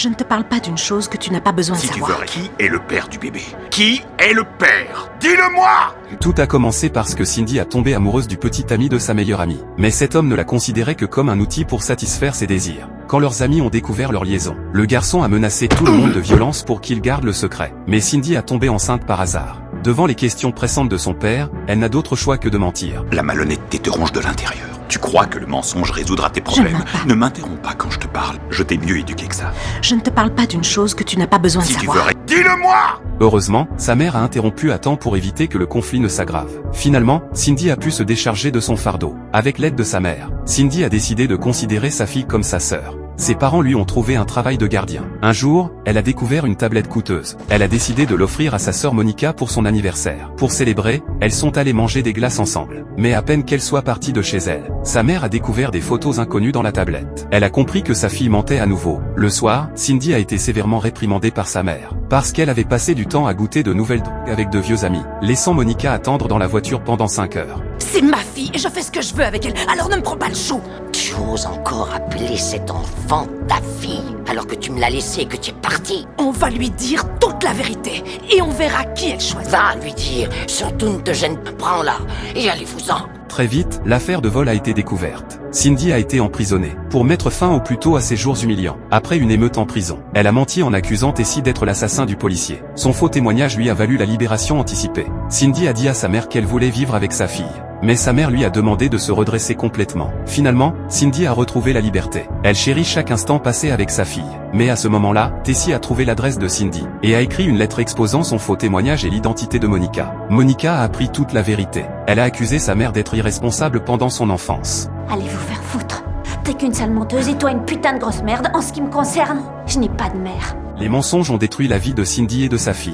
Je ne te parle pas d'une chose que tu n'as pas besoin de Si tu savoir. veux, qui est le père du bébé? Qui est le père? Dis-le-moi! Tout a commencé parce que Cindy a tombé amoureuse du petit ami de sa meilleure amie. Mais cet homme ne la considérait que comme un outil pour satisfaire ses désirs. Quand leurs amis ont découvert leur liaison, le garçon a menacé tout le monde de violence pour qu'il garde le secret. Mais Cindy a tombé enceinte par hasard. Devant les questions pressantes de son père, elle n'a d'autre choix que de mentir. La malhonnêteté te ronge de l'intérieur. Tu crois que le mensonge résoudra tes problèmes? mens pas. Ne m'interromps pas quand je te parle. Je t'ai mieux éduqué que ça. Je ne te parle pas d'une chose que tu n'as pas besoin Si de tu savoir. veux, dis-le-moi! Heureusement, sa mère a interrompu à temps pour éviter que le conflit ne s'aggrave. Finalement, Cindy a pu se décharger de son fardeau. Avec l'aide de sa mère, Cindy a décidé de considérer sa fille comme sa sœur. Ses parents lui ont trouvé un travail de gardien. Un jour, elle a découvert une tablette coûteuse. Elle a décidé de l'offrir à sa sœur Monica pour son anniversaire. Pour célébrer, elles sont allées manger des glaces ensemble. Mais à peine qu'elle soit partie de chez elle, sa mère a découvert des photos inconnues dans la tablette. Elle a compris que sa fille mentait à nouveau. Le soir, Cindy a été sévèrement réprimandée par sa mère, parce qu'elle avait passé du temps à goûter de nouvelles drogues avec de vieux amis, laissant Monica attendre dans la voiture pendant 5 heures. C'est ma fille et je fais ce que je veux avec elle, alors ne me prends pas le chou. Tu oses encore appeler cet enfant ta fille, alors que tu me l'as laissée et que tu es parti. On va lui dire toute la vérité et on verra qui elle choisit. Va lui dire, surtout ne te gêne, prends-la et allez-vous-en. Très vite, l'affaire de vol a été découverte. Cindy a été emprisonnée, pour mettre fin au plus tôt à ses jours humiliants. Après une émeute en prison, elle a menti en accusant Tessie d'être l'assassin du policier. Son faux témoignage lui a valu la libération anticipée. Cindy a dit à sa mère qu'elle voulait vivre avec sa fille. Mais sa mère lui a demandé de se redresser complètement. Finalement, Cindy a retrouvé la liberté. Elle chérit chaque instant passé avec sa fille. Mais à ce moment-là, Tessie a trouvé l'adresse de Cindy, et a écrit une lettre exposant son faux témoignage et l'identité de Monica. Monica a appris toute la vérité. Elle a accusé sa mère d'être irresponsable pendant son enfance. Allez vous faire foutre. T'es qu'une sale menteuse et toi une putain de grosse merde. En ce qui me concerne, je n'ai pas de mère. Les mensonges ont détruit la vie de Cindy et de sa fille.